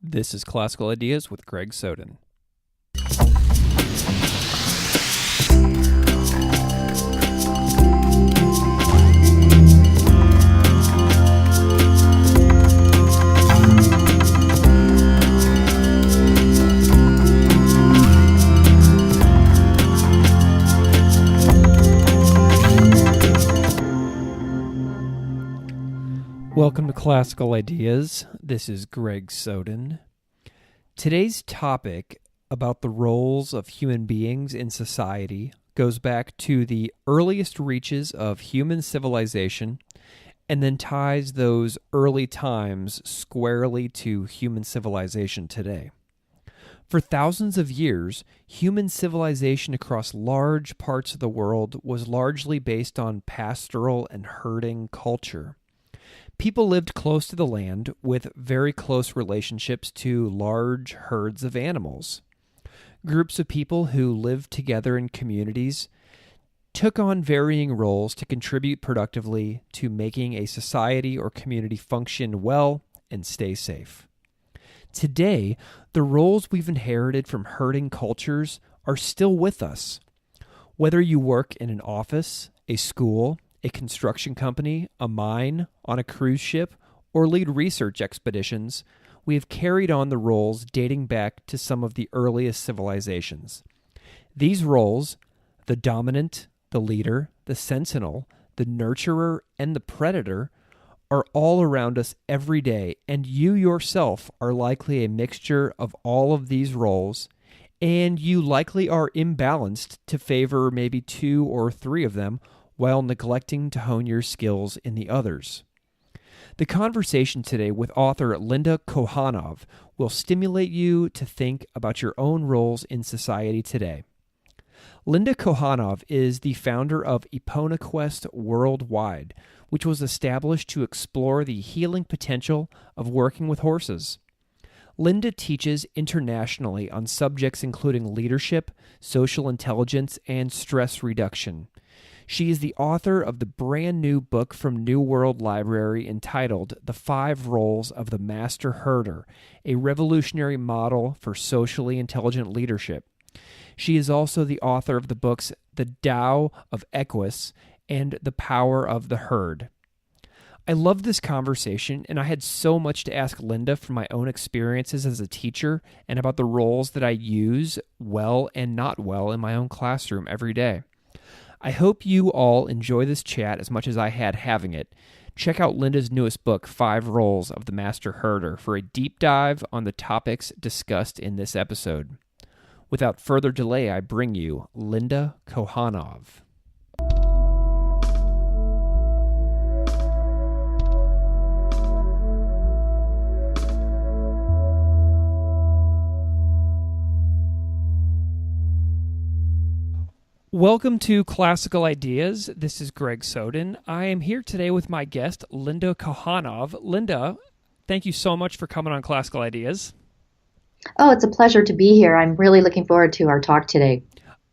This is Classical Ideas with Greg Soden. Welcome to Classical Ideas. This is Greg Soden. Today's topic about the roles of human beings in society goes back to the earliest reaches of human civilization and then ties those early times squarely to human civilization today. For thousands of years, human civilization across large parts of the world was largely based on pastoral and herding culture. People lived close to the land with very close relationships to large herds of animals. Groups of people who lived together in communities took on varying roles to contribute productively to making a society or community function well and stay safe. Today, the roles we've inherited from herding cultures are still with us. Whether you work in an office, a school, a construction company, a mine, on a cruise ship, or lead research expeditions, we have carried on the roles dating back to some of the earliest civilizations. These roles, the dominant, the leader, the sentinel, the nurturer, and the predator, are all around us every day, and you yourself are likely a mixture of all of these roles, and you likely are imbalanced to favor maybe two or three of them, while neglecting to hone your skills in the others. The conversation today with author Linda Kohanov will stimulate you to think about your own roles in society today. Linda Kohanov is the founder of EponaQuest Worldwide, which was established to explore the healing potential of working with horses. Linda teaches internationally on subjects including leadership, social intelligence, and stress reduction. She is the author of the brand new book from New World Library entitled The 5 Roles of the Master Herder, a revolutionary model for socially intelligent leadership. She is also the author of the books The Tao of Equus and The Power of the Herd. I love this conversation, and I had so much to ask Linda from my own experiences as a teacher and about the roles that I use well and not well in my own classroom every day. I hope you all enjoy this chat as much as I had having it. Check out Linda's newest book, 5 Roles of the Master Herder, for a deep dive on the topics discussed in this episode. Without further delay, I bring you Linda Kohanov. Welcome to Classical Ideas. This is Greg Soden. I am here today with my guest, Linda Kohanov. Linda, thank you so much for coming on Classical Ideas. Oh, it's a pleasure to be here. I'm really looking forward to our talk today.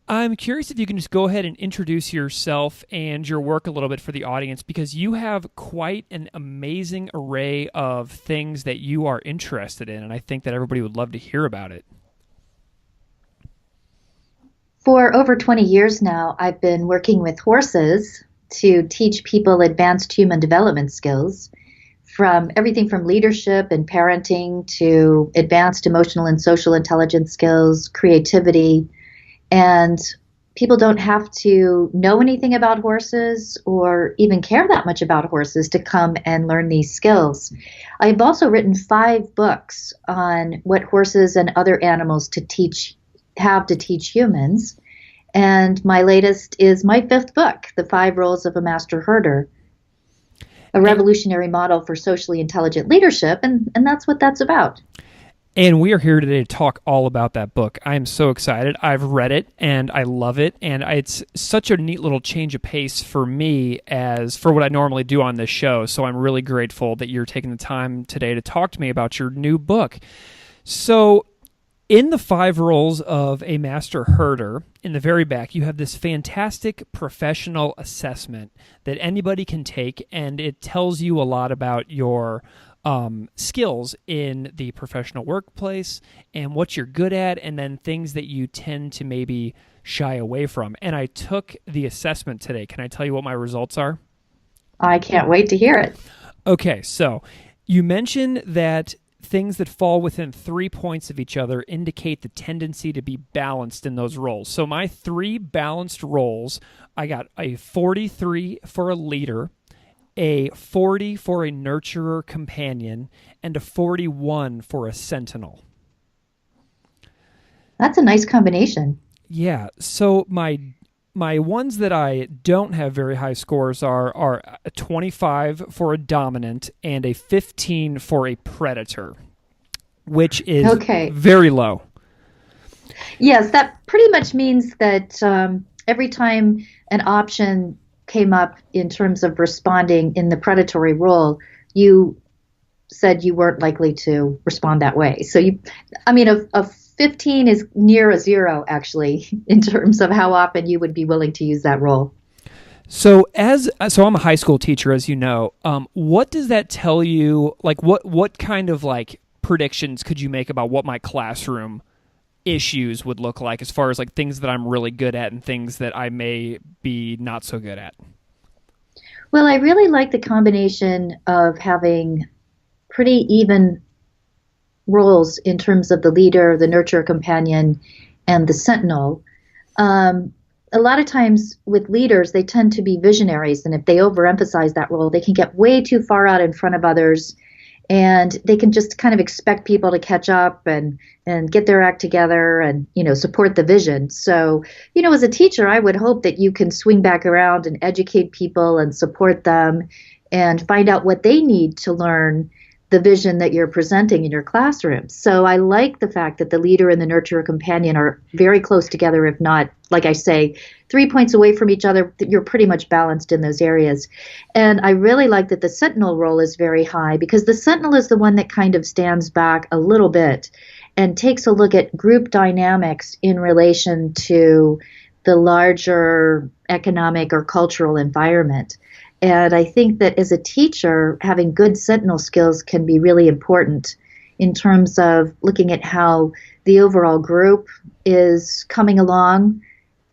I'm curious if you can just go ahead and introduce yourself and your work a little bit for the audience, because you have quite an amazing array of things that you are interested in, and I think that everybody would love to hear about it. For over 20 years now, I've been working with horses to teach people advanced human development skills, from everything from leadership and parenting to advanced emotional and social intelligence skills, creativity. And people don't have to know anything about horses or even care that much about horses to come and learn these skills. I've also written 5 books on what horses and other animals have to teach humans. And my latest is my 5th book, The 5 Roles of a Master Herder, a revolutionary model for socially intelligent leadership. And that's what that's about. And we are here today to talk all about that book. I am so excited. I've read it and I love it. And it's such a neat little change of pace for me as for what I normally do on this show. So I'm really grateful that you're taking the time today to talk to me about your new book. So in the 5 roles of a master herder, in the very back, you have this fantastic professional assessment that anybody can take, and it tells you a lot about your skills in the professional workplace and what you're good at, and then things that you tend to maybe shy away from. And I took the assessment today. Can I tell you what my results are? I can't wait to hear it. Okay, so you mentioned that things that fall within 3 points of each other indicate the tendency to be balanced in those roles. So my 3 balanced roles, I got a 43 for a leader, a 40 for a nurturer companion, and a 41 for a sentinel. That's a nice combination. Yeah, so my ones that I don't have very high scores are a 25 for a dominant and a 15 for a predator, which is very low. Yes, that pretty much means that every time an option came up in terms of responding in the predatory role, you said you weren't likely to respond that way. So a 15 is near a 0, actually, in terms of how often you would be willing to use that role. So I'm a high school teacher, as you know. What does that tell you? Like, what kind of predictions could you make about what my classroom issues would look like, as far as things that I'm really good at and things that I may be not so good at? Well, I really like the combination of having pretty even roles in terms of the leader, the nurturer companion, and the sentinel. A lot of times with leaders, they tend to be visionaries, and if they overemphasize that role, they can get way too far out in front of others, and they can just kind of expect people to catch up and get their act together and, support the vision. So, as a teacher, I would hope that you can swing back around and educate people and support them and find out what they need to learn the vision that you're presenting in your classroom. So I like the fact that the leader and the nurturer companion are very close together, if not, like I say, 3 points away from each other. You're pretty much balanced in those areas. And I really like that the sentinel role is very high, because the sentinel is the one that kind of stands back a little bit and takes a look at group dynamics in relation to the larger economic or cultural environment. And I think that as a teacher, having good sentinel skills can be really important in terms of looking at how the overall group is coming along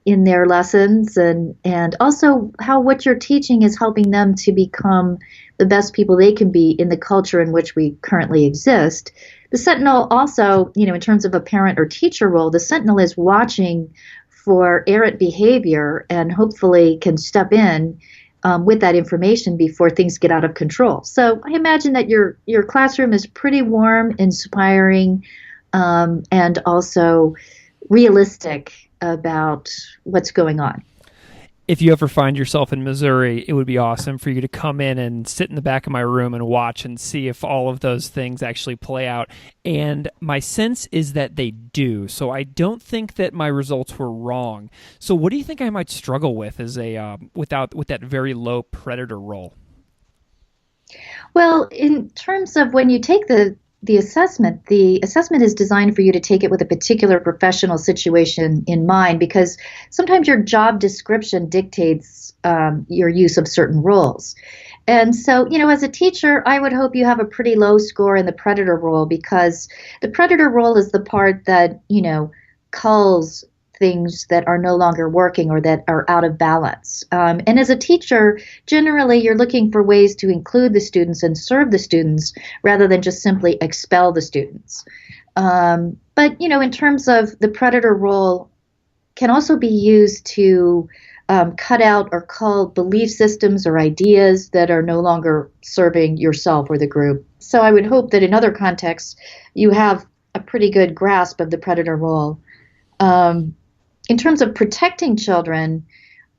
in their lessons, and also how what you're teaching is helping them to become the best people they can be in the culture in which we currently exist. The sentinel also, in terms of a parent or teacher role, the sentinel is watching for errant behavior and hopefully can step in with that information before things get out of control. So I imagine that your classroom is pretty warm, inspiring, and also realistic about what's going on. If you ever find yourself in Missouri, it would be awesome for you to come in and sit in the back of my room and watch and see if all of those things actually play out. And my sense is that they do. So I don't think that my results were wrong. So what do you think I might struggle with as with that very low predator role? Well, in terms of when you take the assessment is designed for you to take it with a particular professional situation in mind, because sometimes your job description dictates your use of certain roles. And so, as a teacher, I would hope you have a pretty low score in the predator role, because the predator role is the part that, culls things that are no longer working or that are out of balance. And as a teacher, generally you're looking for ways to include the students and serve the students rather than just simply expel the students. But, in terms of the predator role can also be used to cut out or cull belief systems or ideas that are no longer serving yourself or the group. So I would hope that in other contexts you have a pretty good grasp of the predator role. In terms of protecting children,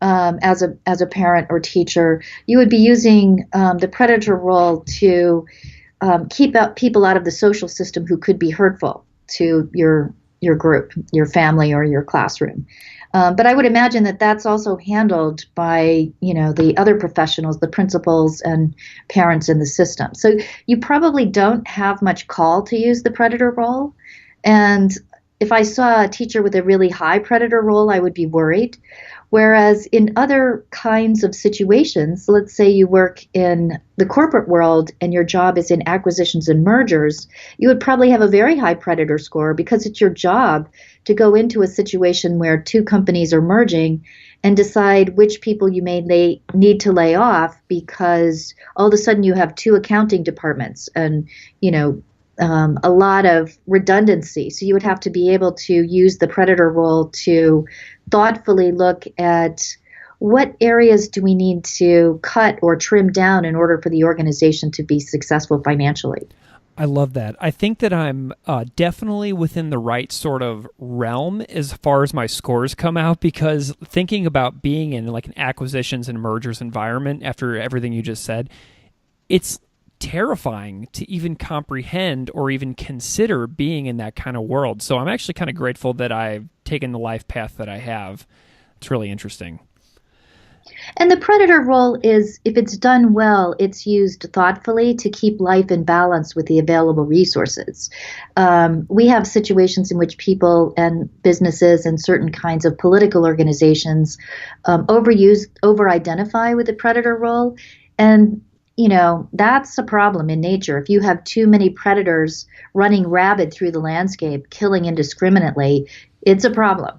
as a parent or teacher, you would be using the predator role to keep out people out of the social system who could be hurtful to your group, your family, or your classroom. But I would imagine that that's also handled by the other professionals, the principals and parents in the system. So you probably don't have much call to use the predator role, and if I saw a teacher with a really high predator role, I would be worried. Whereas in other kinds of situations, let's say you work in the corporate world and your job is in acquisitions and mergers, you would probably have a very high predator score because it's your job to go into a situation where two companies are merging and decide which people you may need to lay off because all of a sudden you have two accounting departments and, a lot of redundancy. So you would have to be able to use the predator role to thoughtfully look at what areas do we need to cut or trim down in order for the organization to be successful financially. I love that. I think that I'm definitely within the right sort of realm as far as my scores come out, because thinking about being in like an acquisitions and mergers environment after everything you just said, it's terrifying to even comprehend or even consider being in that kind of world. So I'm actually kind of grateful that I've taken the life path that I have. It's really interesting. And the predator role is, if it's done well, it's used thoughtfully to keep life in balance with the available resources. We have situations in which people and businesses and certain kinds of political organizations over-identify with the predator role. And that's a problem in nature. If you have too many predators running rabid through the landscape, killing indiscriminately, it's a problem.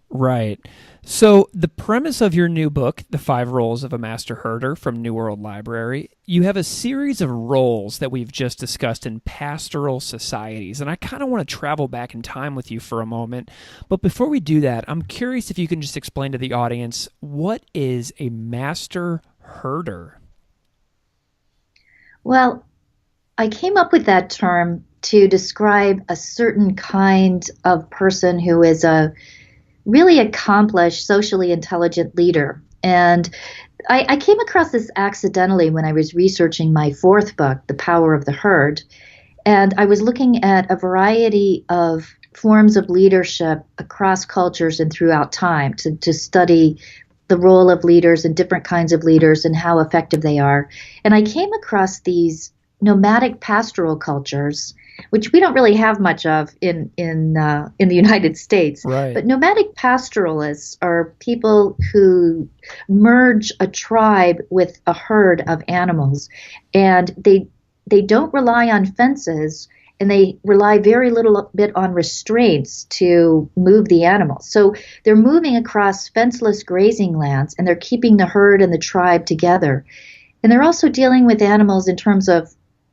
Right. So the premise of your new book, The 5 Roles of a Master Herder from New World Library, you have a series of roles that we've just discussed in pastoral societies. And I kind of want to travel back in time with you for a moment. But before we do that, I'm curious if you can just explain to the audience, what is a master herder? Well, I came up with that term to describe a certain kind of person who is a really accomplished, socially intelligent leader. And I came across this accidentally when I was researching my fourth book, The Power of the Herd. And I was looking at a variety of forms of leadership across cultures and throughout time to study the role of leaders and different kinds of leaders and how effective they are. And I came across these nomadic pastoral cultures, which we don't really have much of in the United States. Right. But nomadic pastoralists are people who merge a tribe with a herd of animals, and they don't rely on fences, and they rely very little bit on restraints to move the animals. So they're moving across fenceless grazing lands, and they're keeping the herd and the tribe together. And they're also dealing with animals in terms of,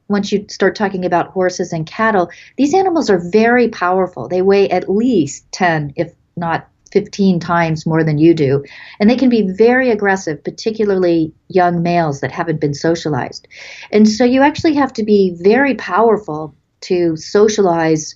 once you start talking about horses and cattle, these animals are very powerful. They weigh at least 10, if not 15 times more than you do. And they can be very aggressive, particularly young males that haven't been socialized. And so you actually have to be very powerful to socialize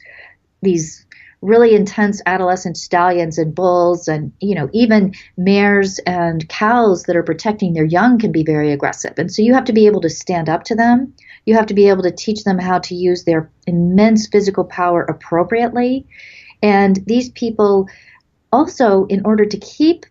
these really intense adolescent stallions and bulls, and even mares and cows that are protecting their young can be very aggressive. And so you have to be able to stand up to them. You have to be able to teach them how to use their immense physical power appropriately. And these people also, in order to keep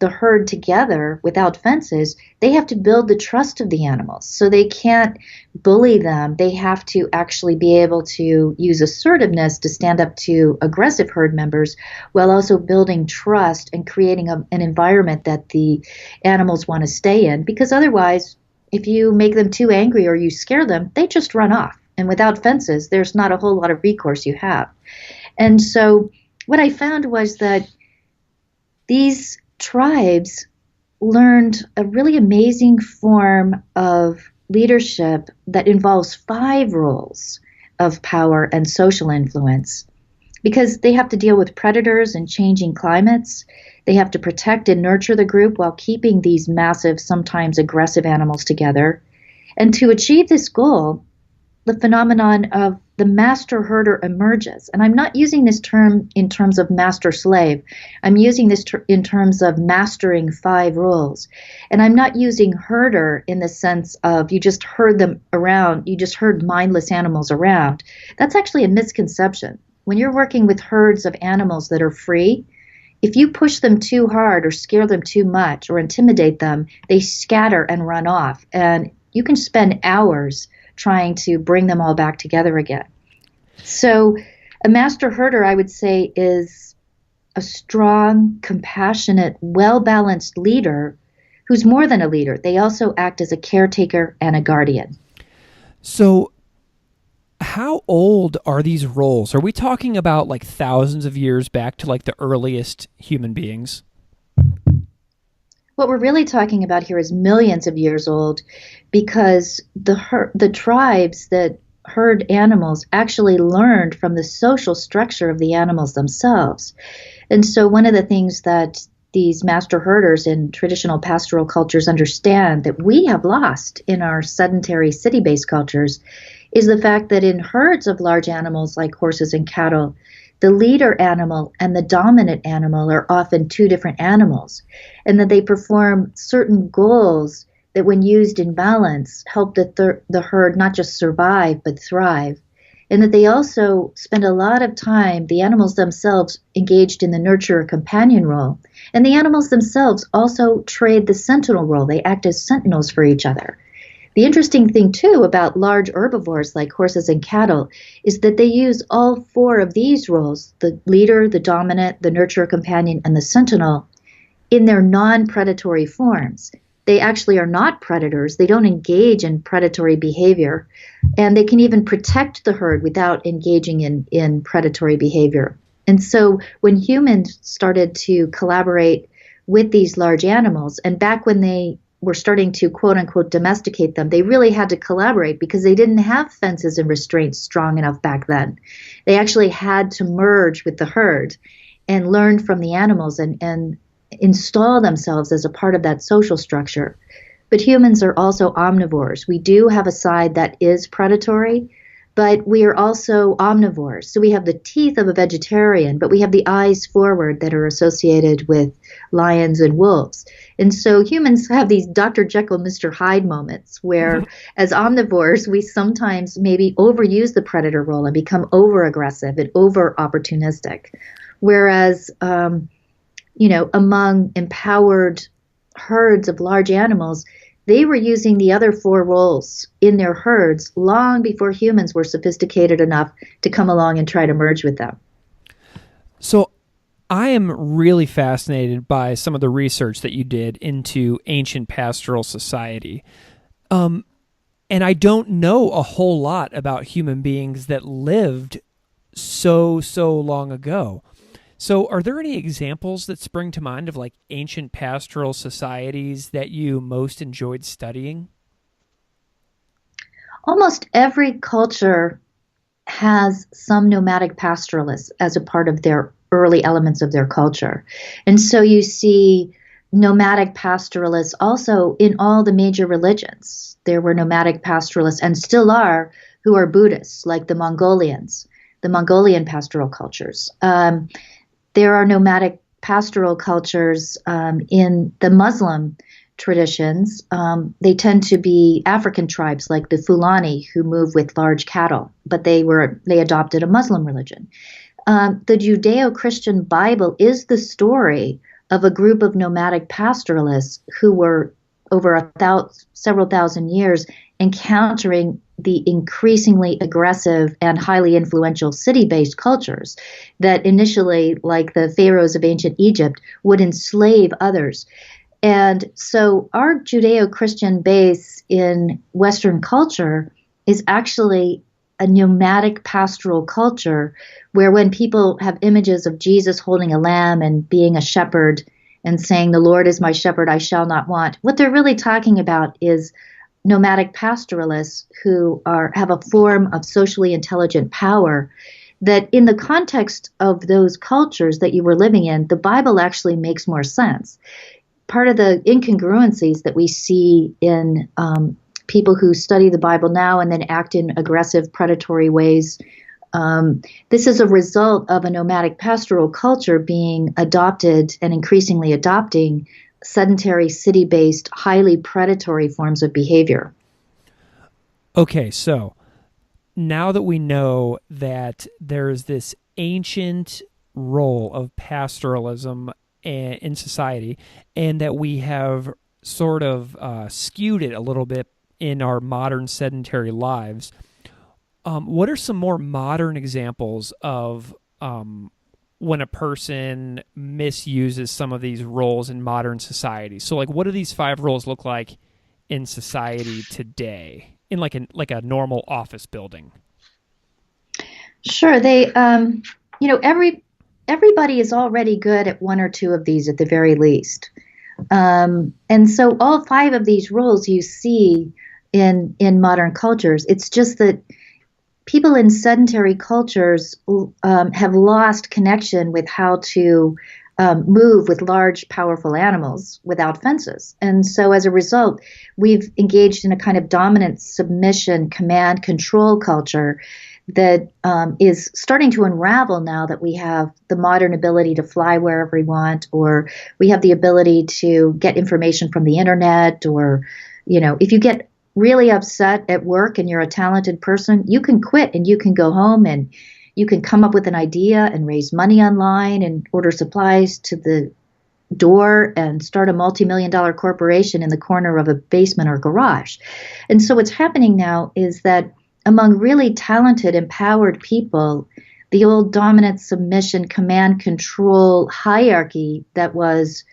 the herd together without fences, they have to build the trust of the animals. So they can't bully them. They have to actually be able to use assertiveness to stand up to aggressive herd members, while also building trust and creating an environment that the animals want to stay in. Because otherwise, if you make them too angry or you scare them, they just run off. And without fences, there's not a whole lot of recourse you have. And so what I found was that these tribes learned a really amazing form of leadership that involves 5 roles of power and social influence, because they have to deal with predators and changing climates. They have to protect and nurture the group while keeping these massive, sometimes aggressive animals together. And to achieve this goal, the phenomenon of the master herder emerges. And I'm not using this term in terms of master slave. I'm using this in terms of mastering 5 roles. And I'm not using herder in the sense of you just herd them around, you just herd mindless animals around. That's actually a misconception. When you're working with herds of animals that are free, if you push them too hard or scare them too much or intimidate them, they scatter and run off. And you can spend hours trying to bring them all back together again. So A master herder, I would say, is a strong, compassionate, well-balanced leader who's more than a leader. They also act as a caretaker and a guardian. So, how old are these roles? Are we talking about like thousands of years back to like the earliest human beings? What we're really talking about here is millions of years old, because the tribes that herd animals actually learned from the social structure of the animals themselves. And so one of the things that these master herders in traditional pastoral cultures understand that we have lost in our sedentary city-based cultures is the fact that in herds of large animals like horses and cattle, the leader animal and the dominant animal are often two different animals, and that they perform certain goals that, when used in balance, help the herd not just survive but thrive. And that they also spend a lot of time, the animals themselves, engaged in the nurture companion role. And the animals themselves also trade the sentinel role. They act as sentinels for each other. The interesting thing, too, about large herbivores like horses and cattle is that they use all four of these roles, the leader, the dominant, the nurturer companion, and the sentinel, in their non-predatory forms. They actually are not predators. They don't engage in predatory behavior, and they can even protect the herd without engaging in predatory behavior. And so when humans started to collaborate with these large animals, and back when they were starting to quote unquote domesticate them, they really had to collaborate because they didn't have fences and restraints strong enough back then. They actually had to merge with the herd and learn from the animals and install themselves as a part of that social structure. But humans are also omnivores. We do have a side that is predatory, but we are also omnivores. So we have the teeth of a vegetarian, but we have the eyes forward that are associated with lions and wolves. And so humans have these Dr. Jekyll, Mr. Hyde moments where, as omnivores, we sometimes maybe overuse the predator role and become over-aggressive and over-opportunistic. Whereas, among empowered herds of large animals, they were using the other four roles in their herds long before humans were sophisticated enough to come along and try to merge with them. So I am really fascinated by some of the research that you did into ancient pastoral society. And I don't know a whole lot about human beings that lived so long ago. So are there any examples that spring to mind of like ancient pastoral societies that you most enjoyed studying? Almost every culture has some nomadic pastoralists as a part of their early elements of their culture. And so you see nomadic pastoralists also in all the major religions. There were nomadic pastoralists, and still are, who are Buddhists, like the Mongolians, the Mongolian pastoral cultures. There are nomadic pastoral cultures in the Muslim traditions. They tend to be African tribes like the Fulani, who move with large cattle, but they adopted a Muslim religion. The Judeo-Christian Bible is the story of a group of nomadic pastoralists who were over several thousand years encountering the increasingly aggressive and highly influential city-based cultures that initially, like the pharaohs of ancient Egypt, would enslave others. And so our Judeo-Christian base in Western culture is actually a nomadic pastoral culture where, when people have images of Jesus holding a lamb and being a shepherd and saying, "The Lord is my shepherd, I shall not want," what they're really talking about is nomadic pastoralists who have a form of socially intelligent power that, in the context of those cultures that you were living in, the Bible actually makes more sense. Part of the incongruencies that we see in people who study the Bible now and then act in aggressive, predatory ways, this is a result of a nomadic pastoral culture being adopted and increasingly adopting sedentary, city-based, highly predatory forms of behavior. Okay, so now that we know that there's this ancient role of pastoralism in society, and that we have sort of skewed it a little bit in our modern sedentary lives, What are some more modern examples of when a person misuses some of these roles in modern society? So, like, what do these 5 roles look like in society today, in like a normal office building? Sure, everybody is already good at one or two of these at the very least. And so all 5 of these roles you see in modern cultures. It's just that people in sedentary cultures have lost connection with how to move with large, powerful animals without fences. And so as a result, we've engaged in a kind of dominant submission, command, control culture that is starting to unravel now that we have the modern ability to fly wherever we want, or we have the ability to get information from the internet, or, if you get really upset at work and you're a talented person, you can quit and you can go home and you can come up with an idea and raise money online and order supplies to the door and start a multi-million-dollar corporation in the corner of a basement or garage. And so what's happening now is that among really talented, empowered people, the old dominant submission, command, control hierarchy that was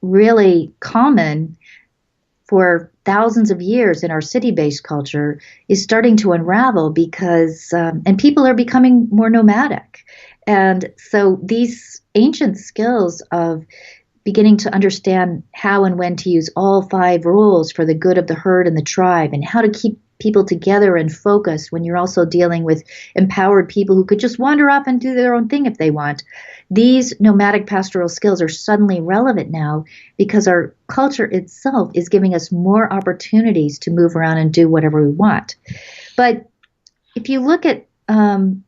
really common for thousands of years in our city-based culture is starting to unravel because, and people are becoming more nomadic. And so these ancient skills of beginning to understand how and when to use all 5 rules for the good of the herd and the tribe, and how to keep people together and focused when you're also dealing with empowered people who could just wander off and do their own thing if they want. These nomadic pastoral skills are suddenly relevant now because our culture itself is giving us more opportunities to move around and do whatever we want. But if you look at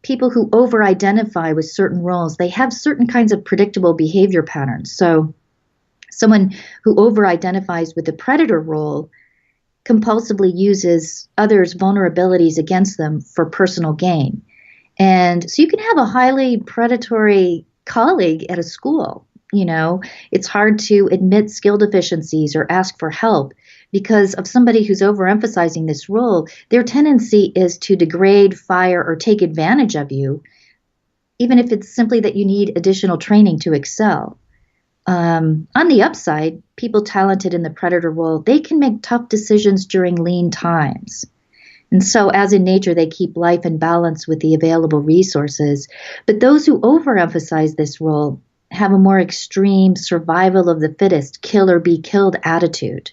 people who over-identify with certain roles, they have certain kinds of predictable behavior patterns. So someone who over-identifies with the predator role compulsively uses others' vulnerabilities against them for personal gain. And so you can have a highly predatory colleague at a school. It's hard to admit skill deficiencies or ask for help because of somebody who's overemphasizing this role. Their tendency is to degrade, fire, or take advantage of you, even if it's simply that you need additional training to excel. On the upside, people talented in the predator role, they can make tough decisions during lean times. And so, as in nature, they keep life in balance with the available resources. But those who overemphasize this role have a more extreme survival of the fittest, kill or be killed attitude.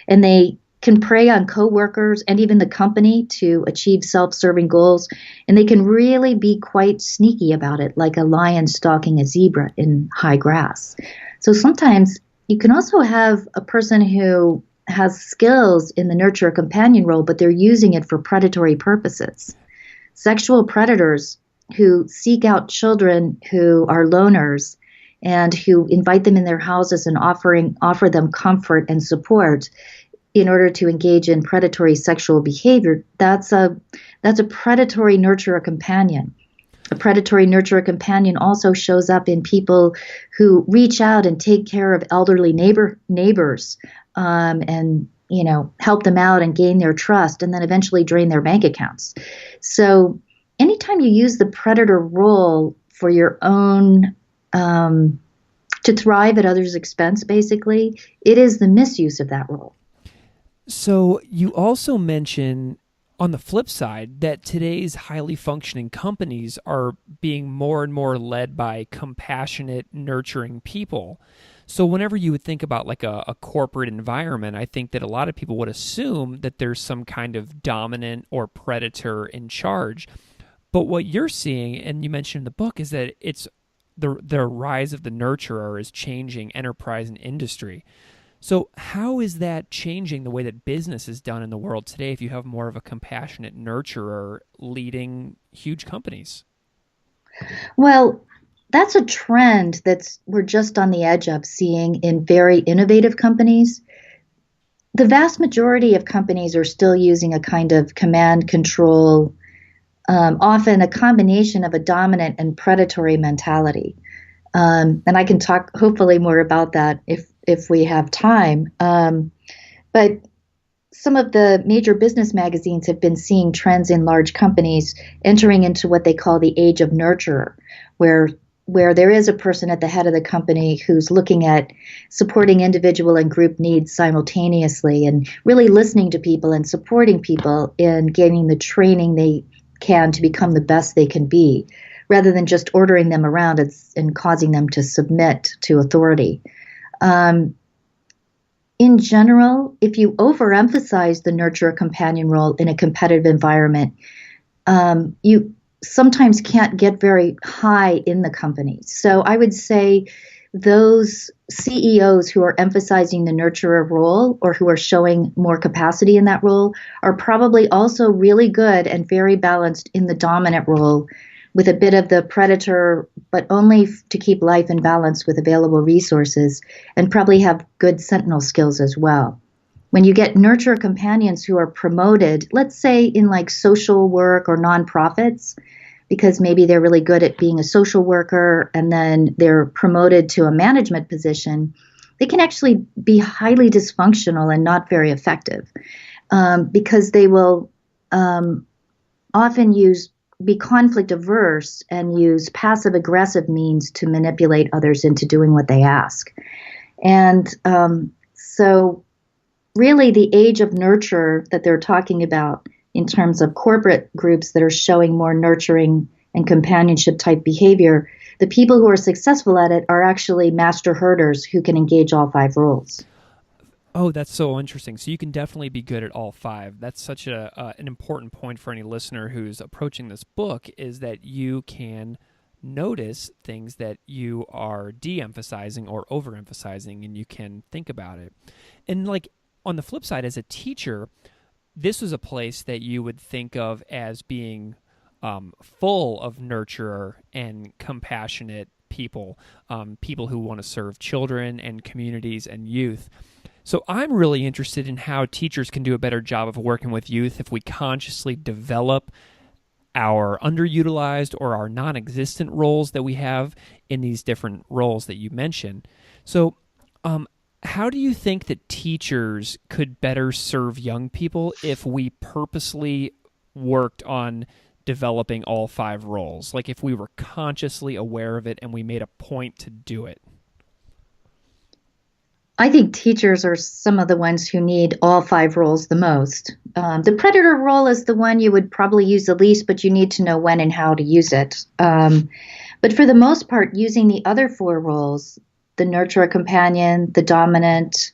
And they can prey on coworkers and even the company to achieve self-serving goals. And they can really be quite sneaky about it, like a lion stalking a zebra in high grass. So sometimes you can also have a person who has skills in the nurture companion role, but they're using it for predatory purposes. Sexual predators who seek out children who are loners and who invite them in their houses and offer them comfort and support in order to engage in predatory sexual behavior. That's a predatory nurturer companion. A predatory nurturer companion also shows up in people who reach out and take care of elderly neighbors and help them out and gain their trust, and then eventually drain their bank accounts. So anytime you use the predator role for your own to thrive at others' expense, basically, it is the misuse of that role. So you also mention on the flip side that today's highly functioning companies are being more and more led by compassionate, nurturing people. So whenever you would think about like a corporate environment, I think that a lot of people would assume that there's some kind of dominant or predator in charge. But what you're seeing, and you mentioned in the book, is that it's the rise of the nurturer is changing enterprise and industry. So how is that changing the way that business is done in the world today if you have more of a compassionate nurturer leading huge companies? Well, that's a trend we're just on the edge of seeing in very innovative companies. The vast majority of companies are still using a kind of command control, often a combination of a dominant and predatory mentality. And I can talk hopefully more about that if we have time. But some of the major business magazines have been seeing trends in large companies entering into what they call the age of nurturer, where there is a person at the head of the company who's looking at supporting individual and group needs simultaneously and really listening to people and supporting people in gaining the training they can to become the best they can be, rather than just ordering them around and causing them to submit to authority. In general, if you overemphasize the nurturer companion role in a competitive environment, you sometimes can't get very high in the company. So I would say those CEOs who are emphasizing the nurturer role or who are showing more capacity in that role are probably also really good and very balanced in the dominant role, with a bit of the predator, but only to keep life in balance with available resources, and probably have good sentinel skills as well. When you get nurturer companions who are promoted, let's say in like social work or nonprofits, because maybe they're really good at being a social worker and then they're promoted to a management position, they can actually be highly dysfunctional and not very effective, because they will often be conflict averse and use passive aggressive means to manipulate others into doing what they ask. And so really the age of nurture that they're talking about in terms of corporate groups that are showing more nurturing and companionship type behavior, the people who are successful at it are actually master herders who can engage all 5 roles. Oh, that's so interesting. So you can definitely be good at all 5. That's such an important point for any listener who's approaching this book, is that you can notice things that you are de-emphasizing or overemphasizing, and you can think about it. And like on the flip side, as a teacher, this was a place that you would think of as being full of nurturer and compassionate people, people who want to serve children and communities and youth. So I'm really interested in how teachers can do a better job of working with youth if we consciously develop our underutilized or our non-existent roles that we have in these different roles that you mentioned. So how do you think that teachers could better serve young people if we purposely worked on developing all 5 roles? Like if we were consciously aware of it and we made a point to do it? I think teachers are some of the ones who need all 5 roles the most. The predator role is the one you would probably use the least, but you need to know when and how to use it. But for the most part, using the other 4 roles, the nurturer companion, the dominant,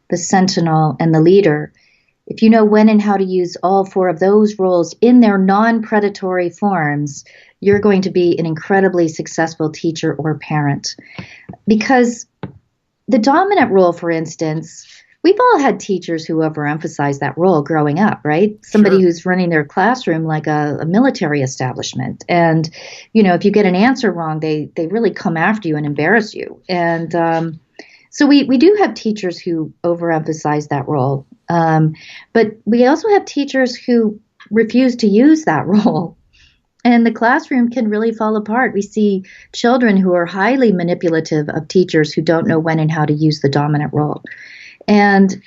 the sentinel, and the leader, if you know when and how to use all 4 of those roles in their non-predatory forms, you're going to be an incredibly successful teacher or parent. Because the dominant role, for instance, we've all had teachers who overemphasize that role growing up, right? Somebody Sure. who's running their classroom like a military establishment. And, if you get an answer wrong, they really come after you and embarrass you. And so we do have teachers who overemphasize that role. But we also have teachers who refuse to use that role. And the classroom can really fall apart. We see children who are highly manipulative of teachers who don't know when and how to use the dominant role. And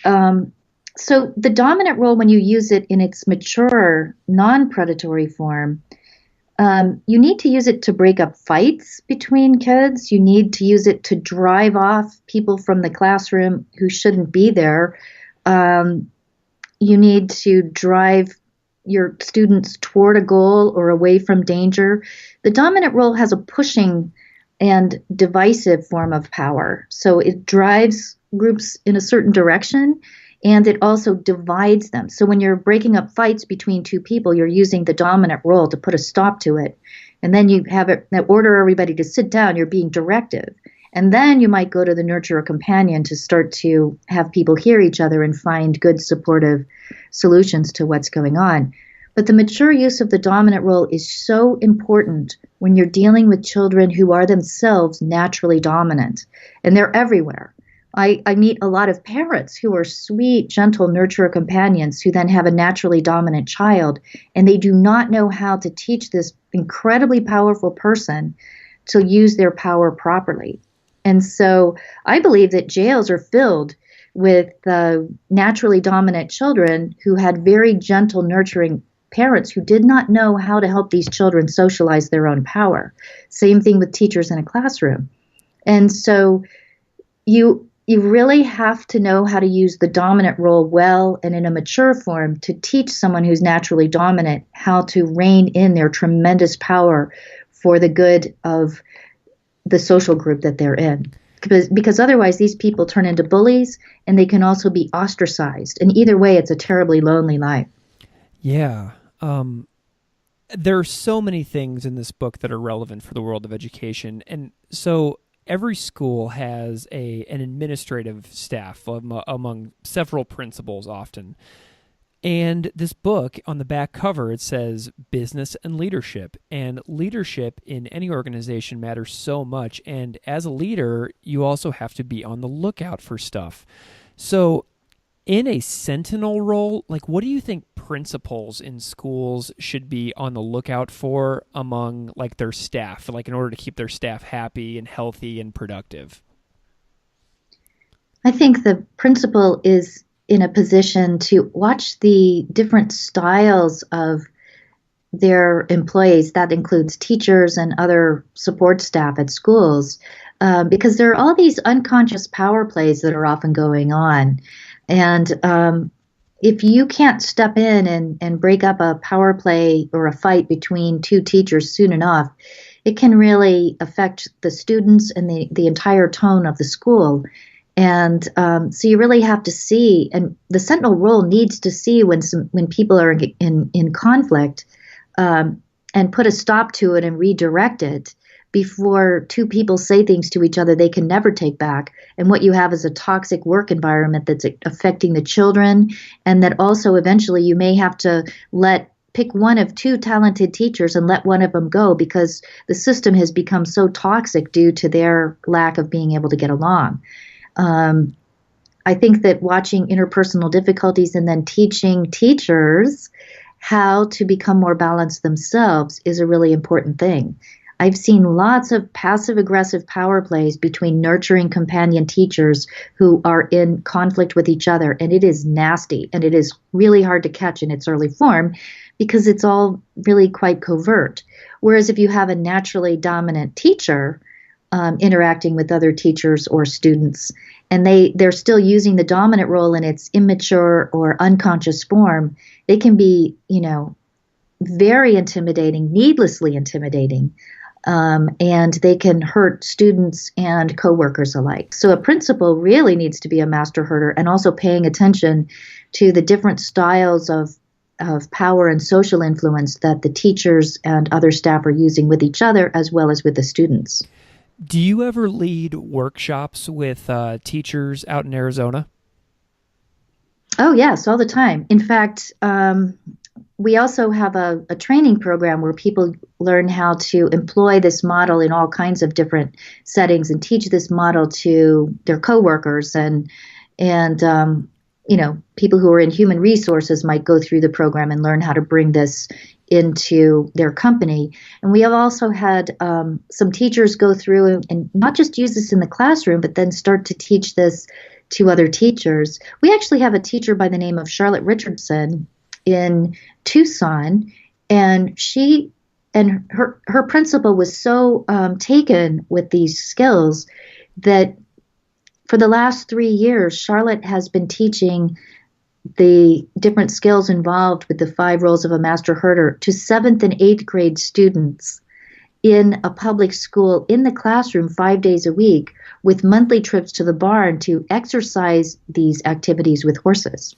so the dominant role, when you use it in its mature, non-predatory form, you need to use it to break up fights between kids. You need to use it to drive off people from the classroom who shouldn't be there. You need to drive your students toward a goal or away from danger. The dominant role has a pushing and divisive form of power. So it drives groups in a certain direction, and it also divides them. So when you're breaking up fights between 2 people, you're using the dominant role to put a stop to it. And then you have it that order everybody to sit down. You're being directive. And then you might go to the nurturer companion to start to have people hear each other and find good supportive solutions to what's going on. But the mature use of the dominant role is so important when you're dealing with children who are themselves naturally dominant, and they're everywhere. I meet a lot of parents who are sweet, gentle nurturer companions who then have a naturally dominant child, and they do not know how to teach this incredibly powerful person to use their power properly. And so I believe that jails are filled with naturally dominant children who had very gentle, nurturing parents who did not know how to help these children socialize their own power. Same thing with teachers in a classroom. And so you really have to know how to use the dominant role well and in a mature form to teach someone who's naturally dominant how to rein in their tremendous power for the good of the social group that they're in. Because otherwise these people turn into bullies, and they can also be ostracized. And either way, it's a terribly lonely life. Yeah. There are so many things in this book that are relevant for the world of education. And so every school has an administrative staff among several principals often. And this book, on the back cover, it says business and leadership. And leadership in any organization matters so much. And as a leader, you also have to be on the lookout for stuff. So in a sentinel role, like, what do you think principals in schools should be on the lookout for among, like, their staff, like, in order to keep their staff happy and healthy and productive? I think the principal is in a position to watch the different styles of their employees. That includes teachers and other support staff at schools, because there are all these unconscious power plays that are often going on. And if you can't step in and break up a power play or a fight between two teachers soon enough, it can really affect the students and the entire tone of the school. And so you really have to see, and the sentinel role needs to see when people are in conflict, and put a stop to it and redirect it before two people say things to each other they can never take back. And what you have is a toxic work environment that's affecting the children, and that also eventually you may have to pick one of two talented teachers and let one of them go because the system has become so toxic due to their lack of being able to get along. I think that watching interpersonal difficulties and then teaching teachers how to become more balanced themselves is a really important thing. I've seen lots of passive-aggressive power plays between nurturing companion teachers who are in conflict with each other, and it is nasty, and it is really hard to catch in its early form because it's all really quite covert. Whereas if you have a naturally dominant teacher interacting with other teachers or students, and they're still using the dominant role in its immature or unconscious form, they can be, very intimidating, needlessly intimidating, and they can hurt students and coworkers alike. So a principal really needs to be a master herder and also paying attention to the different styles of power and social influence that the teachers and other staff are using with each other as well as with the students. Do you ever lead workshops with teachers out in Arizona? Oh, yes, all the time. In fact, we also have a training program where people learn how to employ this model in all kinds of different settings and teach this model to their coworkers and people who are in human resources might go through the program and learn how to bring this into their company. And we have also had some teachers go through and not just use this in the classroom, but then start to teach this to other teachers. We actually have a teacher by the name of Charlotte Richardson in Tucson, and her principal was so taken with these skills that for the last 3 years, Charlotte has been teaching the different skills involved with the 5 roles of a master herder to 7th and 8th grade students in a public school in the classroom 5 days a week with monthly trips to the barn to exercise these activities with horses.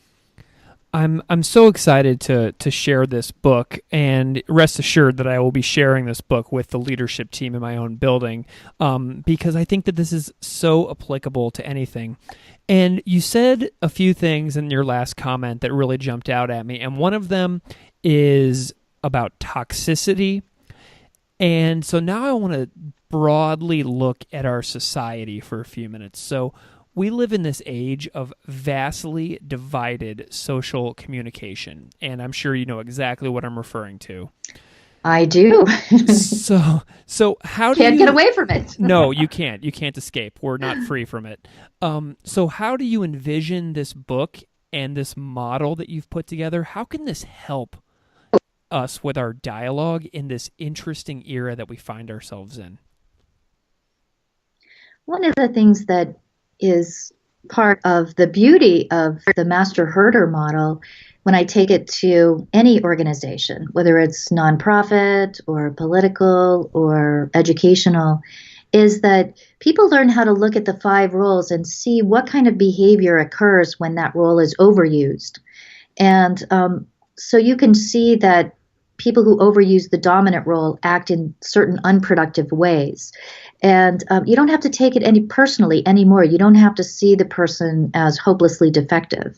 I'm so excited to share this book, and rest assured that I will be sharing this book with the leadership team in my own building, because I think that this is so applicable to anything. And you said a few things in your last comment that really jumped out at me, and one of them is about toxicity. And so now I want to broadly look at our society for a few minutes. So we live in this age of vastly divided social communication, and I'm sure you know exactly what I'm referring to. I do. So how do Can't get you? away from it. No, you can't. You can't escape. We're not free from it. So how do you envision this book and this model that you've put together? How can this help us with our dialogue in this interesting era that we find ourselves in? One of the things that is part of the beauty of the master herder model, when I take it to any organization, whether it's nonprofit or political or educational, is that people learn how to look at the 5 roles and see what kind of behavior occurs when that role is overused. And so you can see that people who overuse the dominant role act in certain unproductive ways. And you don't have to take it any personally anymore. You don't have to see the person as hopelessly defective.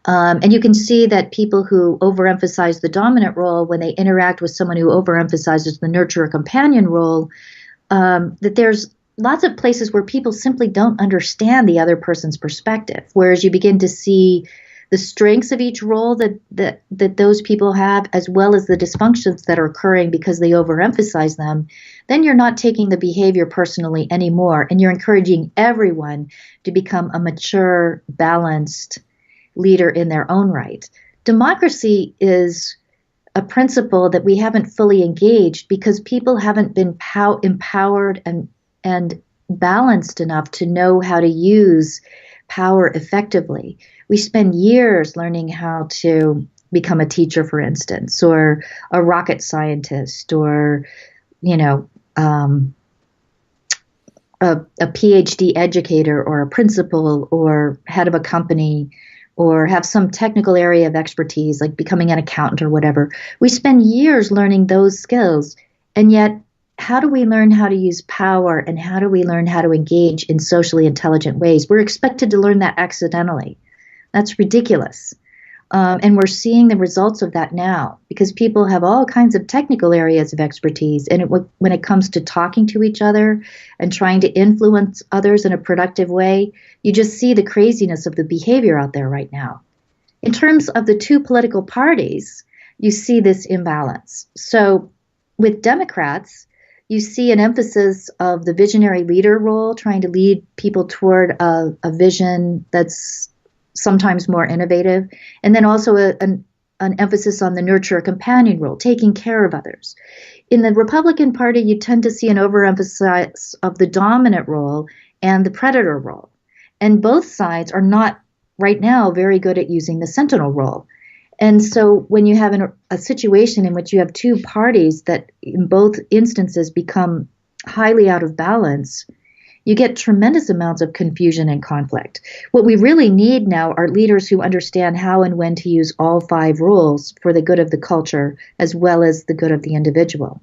And you can see that people who overemphasize the dominant role, when they interact with someone who overemphasizes the nurturer companion role, that there's lots of places where people simply don't understand the other person's perspective. Whereas you begin to see the strengths of each role that those people have, as well as the dysfunctions that are occurring because they overemphasize them, then you're not taking the behavior personally anymore, and you're encouraging everyone to become a mature, balanced leader in their own right. Democracy is a principle that we haven't fully engaged because people haven't been empowered and balanced enough to know how to use power effectively. We spend years learning how to become a teacher, for instance, or a rocket scientist, or, a PhD educator, or a principal, or head of a company, or have some technical area of expertise, like becoming an accountant or whatever. We spend years learning those skills, and yet how do we learn how to use power, and how do we learn how to engage in socially intelligent ways? We're expected to learn that accidentally. That's ridiculous. And we're seeing the results of that now because people have all kinds of technical areas of expertise. And when it comes to talking to each other and trying to influence others in a productive way, you just see the craziness of the behavior out there right now. In terms of the 2 political parties, you see this imbalance. So with Democrats, you see an emphasis of the visionary leader role, trying to lead people toward a vision that's sometimes more innovative, and then also an emphasis on the nurturer companion role, taking care of others. In the Republican Party, you tend to see an overemphasis of the dominant role and the predator role. And both sides are not right now very good at using the sentinel role. And so when you have a situation in which you have 2 parties that in both instances become highly out of balance, you get tremendous amounts of confusion and conflict. What we really need now are leaders who understand how and when to use all 5 roles for the good of the culture as well as the good of the individual.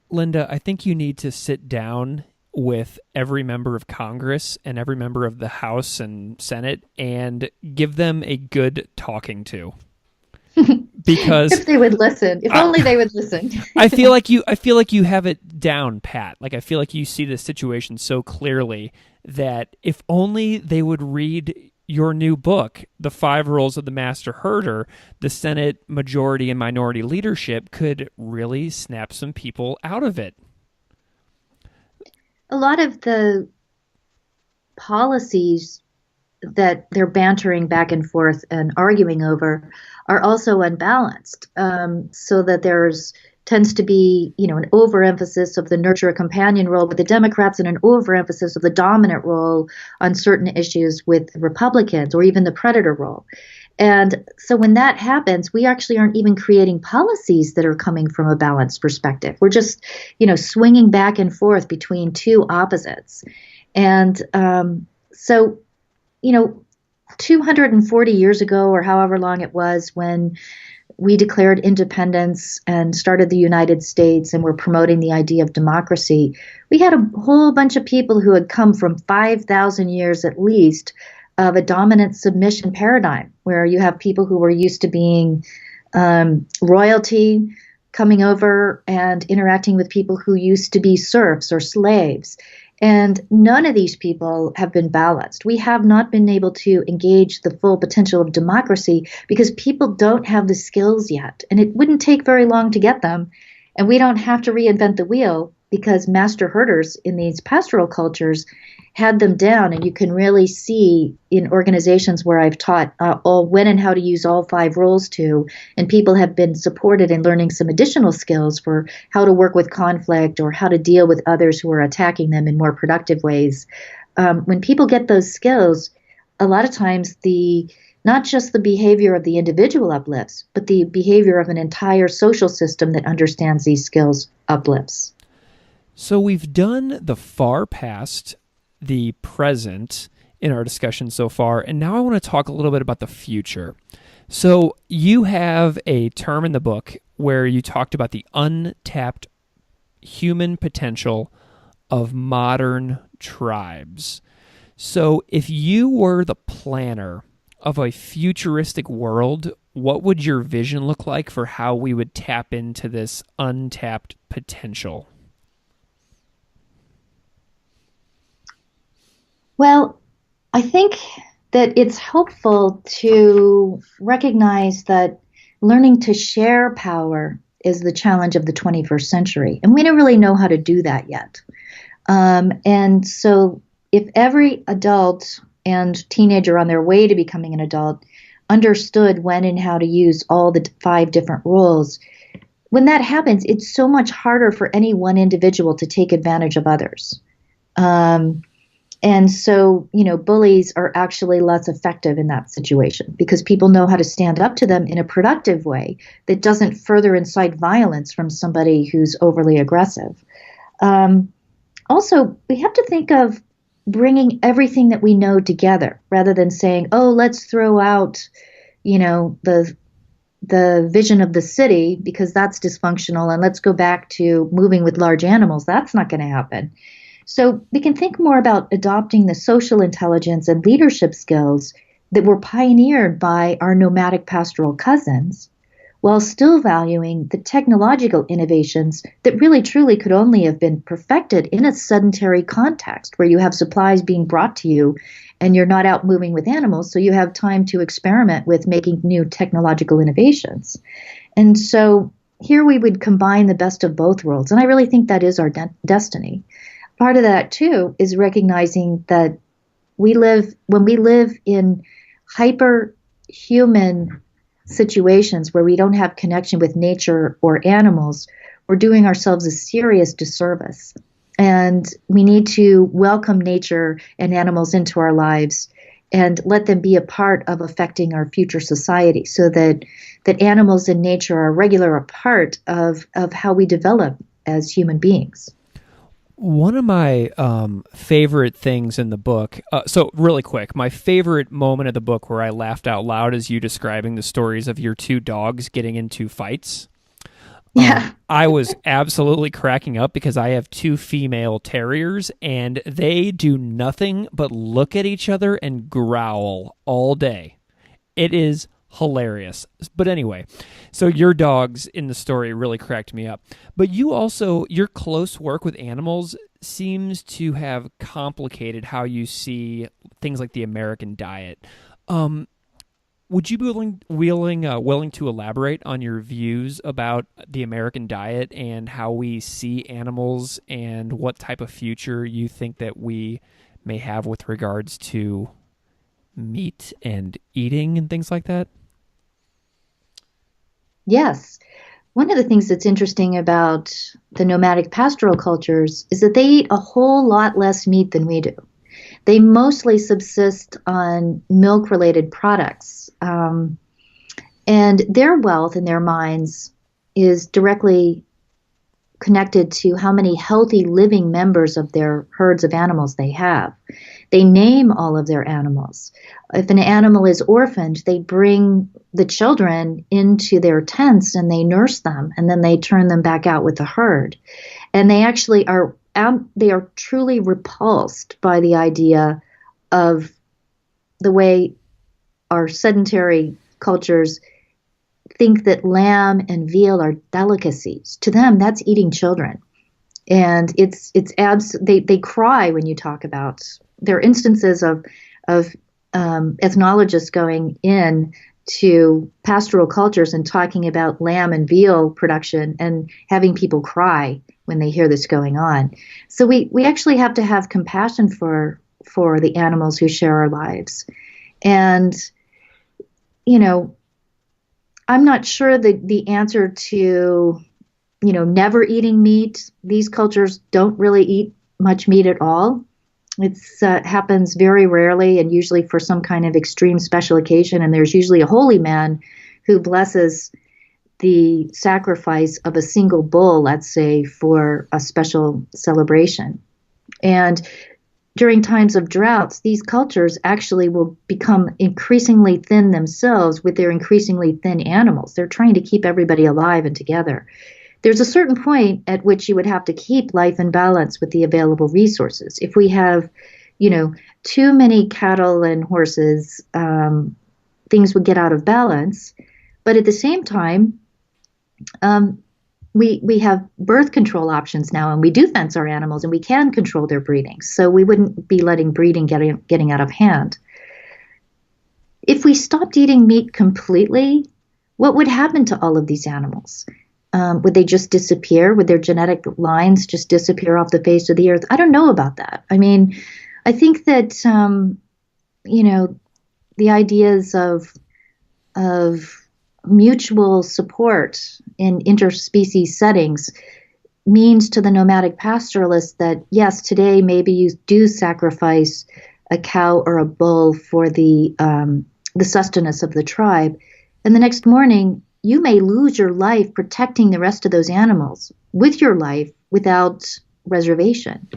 Linda, I think you need to sit down with every member of Congress and every member of the House and Senate and give them a good talking to. Because if they would listen, if only they would listen. I feel like you have it down pat. Like I feel like you see the situation so clearly that if only they would read your new book, The 5 Roles of the Master Herder, the Senate majority and minority leadership could really snap some people out of it. A lot of the policies that they're bantering back and forth and arguing over are also unbalanced, so that there's tends to be, an overemphasis of the nurturer companion role with the Democrats and an overemphasis of the dominant role on certain issues with Republicans, or even the predator role. And so when that happens, we actually aren't even creating policies that are coming from a balanced perspective. We're just, swinging back and forth between 2 opposites. And so 240 years ago, or however long it was, when we declared independence and started the United States and were promoting the idea of democracy, we had a whole bunch of people who had come from 5,000 years at least of a dominant submission paradigm, where you have people who were used to being royalty coming over and interacting with people who used to be serfs or slaves. And none of these people have been balanced. We have not been able to engage the full potential of democracy because people don't have the skills yet. And it wouldn't take very long to get them. And we don't have to reinvent the wheel because master herders in these pastoral cultures had them down. And you can really see in organizations where I've taught when and how to use all 5 roles to, and people have been supported in learning some additional skills for how to work with conflict or how to deal with others who are attacking them in more productive ways. When people get those skills, a lot of times not just the behavior of the individual uplifts, but the behavior of an entire social system that understands these skills uplifts. So we've done the far past, the present in our discussion so far, and now I want to talk a little bit about the future. So you have a term in the book where you talked about the untapped human potential of modern tribes. So if you were the planner of a futuristic world, what would your vision look like for how we would tap into this untapped potential? Well, I think that it's helpful to recognize that learning to share power is the challenge of the 21st century. And we don't really know how to do that yet. And so if every adult and teenager on their way to becoming an adult understood when and how to use all the 5 different roles, when that happens, it's so much harder for any one individual to take advantage of others. And so, bullies are actually less effective in that situation because people know how to stand up to them in a productive way that doesn't further incite violence from somebody who's overly aggressive. Also, we have to think of bringing everything that we know together rather than saying, oh, let's throw out, the vision of the city because that's dysfunctional and let's go back to moving with large animals. That's not going to happen. So we can think more about adopting the social intelligence and leadership skills that were pioneered by our nomadic pastoral cousins, while still valuing the technological innovations that really truly could only have been perfected in a sedentary context where you have supplies being brought to you and you're not out moving with animals, so you have time to experiment with making new technological innovations. And so here we would combine the best of both worlds, and I really think that is our destiny. Part of that, too, is recognizing that when we live in hyper-human situations where we don't have connection with nature or animals, we're doing ourselves a serious disservice. And we need to welcome nature and animals into our lives and let them be a part of affecting our future society so that animals and nature are a regular part of how we develop as human beings. One of my favorite things in the book, so really quick, my favorite moment of the book where I laughed out loud is you describing the stories of your 2 dogs getting into fights. Yeah. I was absolutely cracking up because I have 2 female terriers and they do nothing but look at each other and growl all day. It is hilarious. But anyway, so your dogs in the story really cracked me up. But you also, your close work with animals seems to have complicated how you see things like the American diet. Would you be willing to elaborate on your views about the American diet and how we see animals and what type of future you think that we may have with regards to meat and eating and things like that? Yes. One of the things that's interesting about the nomadic pastoral cultures is that they eat a whole lot less meat than we do. They mostly subsist on milk-related products. And their wealth in their minds is directly connected to how many healthy living members of their herds of animals they have. They name all of their animals. If an animal is orphaned, they bring the children into their tents and they nurse them, and then they turn them back out with the herd. And they actually are truly repulsed by the idea of the way our sedentary cultures think that lamb and veal are delicacies. To them, that's eating children. And they cry when you talk about. There are instances of ethnologists going in to pastoral cultures and talking about lamb and veal production and having people cry when they hear this going on. So we actually have to have compassion for the animals who share our lives. And, you know, I'm not sure that the answer to, never eating meat, these cultures don't really eat much meat at all. It happens very rarely and usually for some kind of extreme special occasion. And there's usually a holy man who blesses the sacrifice of a single bull, let's say, for a special celebration. And during times of droughts, these cultures actually will become increasingly thin themselves with their increasingly thin animals. They're trying to keep everybody alive and together. There's a certain point at which you would have to keep life in balance with the available resources. If we have, too many cattle and horses, things would get out of balance. But at the same time, we have birth control options now, and we do fence our animals, and we can control their breeding. So we wouldn't be letting breeding getting out of hand. If we stopped eating meat completely, what would happen to all of these animals? Would they just disappear? Would their genetic lines just disappear off the face of the earth? I don't know about that. I mean, I think that, the ideas of mutual support in interspecies settings means to the nomadic pastoralist that, yes, today maybe you do sacrifice a cow or a bull for the sustenance of the tribe. And the next morning, you may lose your life protecting the rest of those animals with your life without reservation.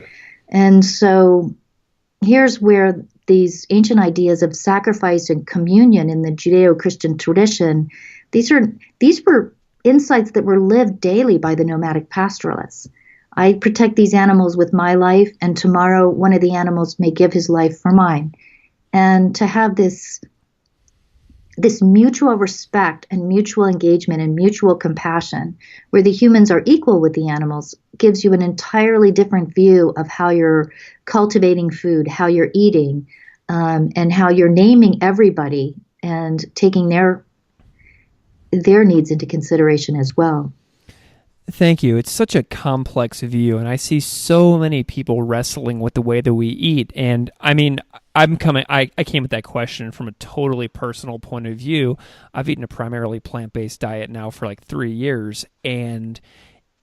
And so here's where these ancient ideas of sacrifice and communion in the Judeo-Christian tradition, these were insights that were lived daily by the nomadic pastoralists. I protect these animals with my life, and tomorrow one of the animals may give his life for mine. And to have this mutual respect and mutual engagement and mutual compassion, where the humans are equal with the animals, gives you an entirely different view of how you're cultivating food, how you're eating, and how you're naming everybody and taking their needs into consideration as well. Thank you. It's such a complex view, and I see so many people wrestling with the way that we eat. And I mean, I came at that question from a totally personal point of view. I've eaten a primarily plant-based diet now for like 3 years, and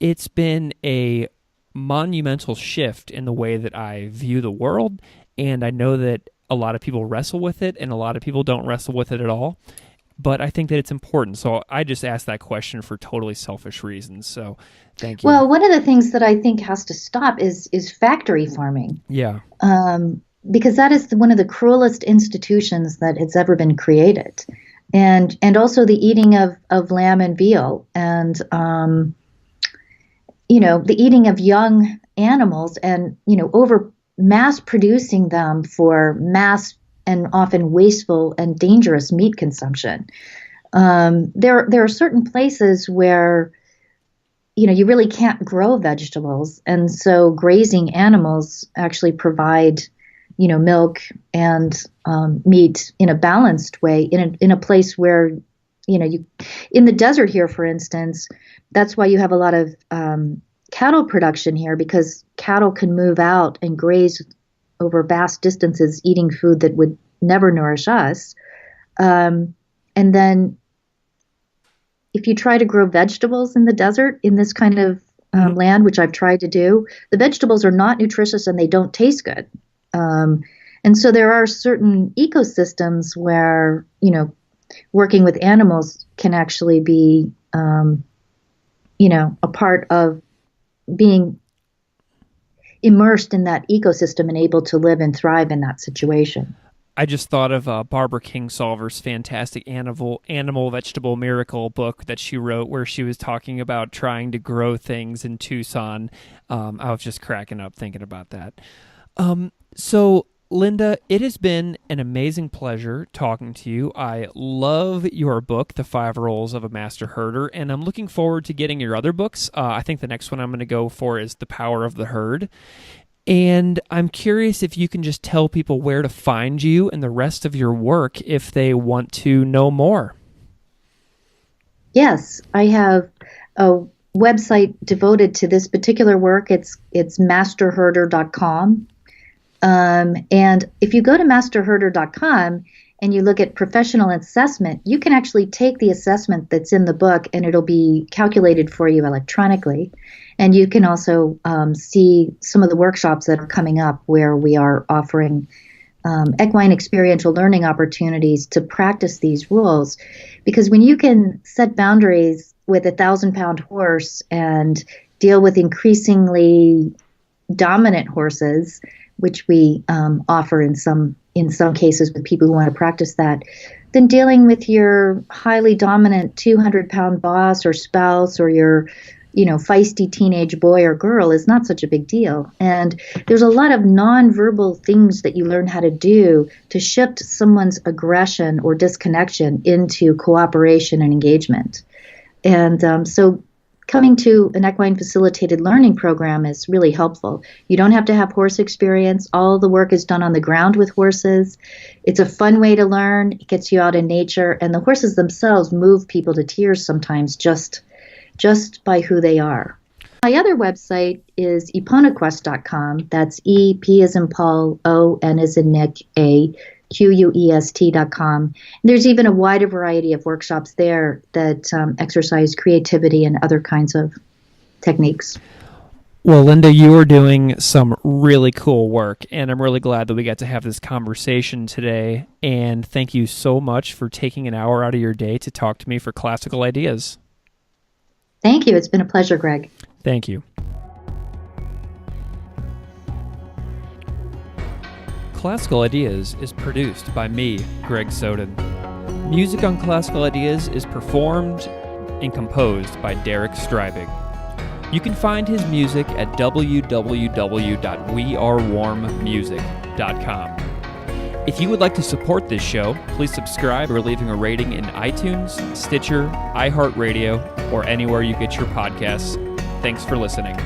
it's been a monumental shift in the way that I view the world. And I know that a lot of people wrestle with it, and a lot of people don't wrestle with it at all. But I think that it's important. So I just asked that question for totally selfish reasons. So thank you. Well, one of the things that I think has to stop is factory farming. Yeah. Because that is one of the cruelest institutions that has ever been created. And also the eating of lamb and veal and, the eating of young animals and, over mass producing them for mass and often wasteful and dangerous meat consumption. There are certain places where, you really can't grow vegetables. And so grazing animals actually provide, milk and meat in a balanced way in a place where, in the desert here, for instance, that's why you have a lot of cattle production here, because cattle can move out and graze over vast distances, eating food that would never nourish us. And then if you try to grow vegetables in the desert in this kind of land, which I've tried to do, the vegetables are not nutritious and they don't taste good. And so there are certain ecosystems where, working with animals can actually be, a part of being immersed in that ecosystem and able to live and thrive in that situation. I just thought of Barbara Kingsolver's fantastic Animal Vegetable Miracle book that she wrote, where she was talking about trying to grow things in Tucson. I was just cracking up thinking about that. So, Linda, it has been an amazing pleasure talking to you. I love your book, The 5 Roles of a Master Herder, and I'm looking forward to getting your other books. I think the next one I'm going to go for is The Power of the Herd. And I'm curious if you can just tell people where to find you and the rest of your work if they want to know more. Yes, I have a website devoted to this particular work. It's masterherder.com. And if you go to masterherder.com and you look at professional assessment, you can actually take the assessment that's in the book and it'll be calculated for you electronically. And you can also see some of the workshops that are coming up where we are offering equine experiential learning opportunities to practice these rules. Because when you can set boundaries with a 1,000-pound horse and deal with increasingly dominant horses, which we offer in some cases with people who want to practice that, then dealing with your highly dominant 200-pound boss or spouse or your feisty teenage boy or girl is not such a big deal. And there's a lot of nonverbal things that you learn how to do to shift someone's aggression or disconnection into cooperation and engagement. And so coming to an equine facilitated learning program is really helpful. You don't have to have horse experience. All the work is done on the ground with horses. It's a fun way to learn. It gets you out in nature. And the horses themselves move people to tears sometimes just by who they are. My other website is eponaquest.com. That's E-P as in Paul, O-N as in Nick, A-Q-U-E-S-T.com. There's even a wider variety of workshops there that exercise creativity and other kinds of techniques. Well, Linda, you are doing some really cool work, and I'm really glad that we got to have this conversation today. And thank you so much for taking an hour out of your day to talk to me for Classical Ideas. Thank you. It's been a pleasure, Greg. Thank you. Classical Ideas is produced by me, Greg Soden. Music on Classical Ideas is performed and composed by Derek Strybig. You can find his music at www.wearewarmmusic.com. If you would like to support this show, please subscribe or leaving a rating in iTunes, Stitcher, iHeartRadio, or anywhere you get your podcasts. Thanks for listening.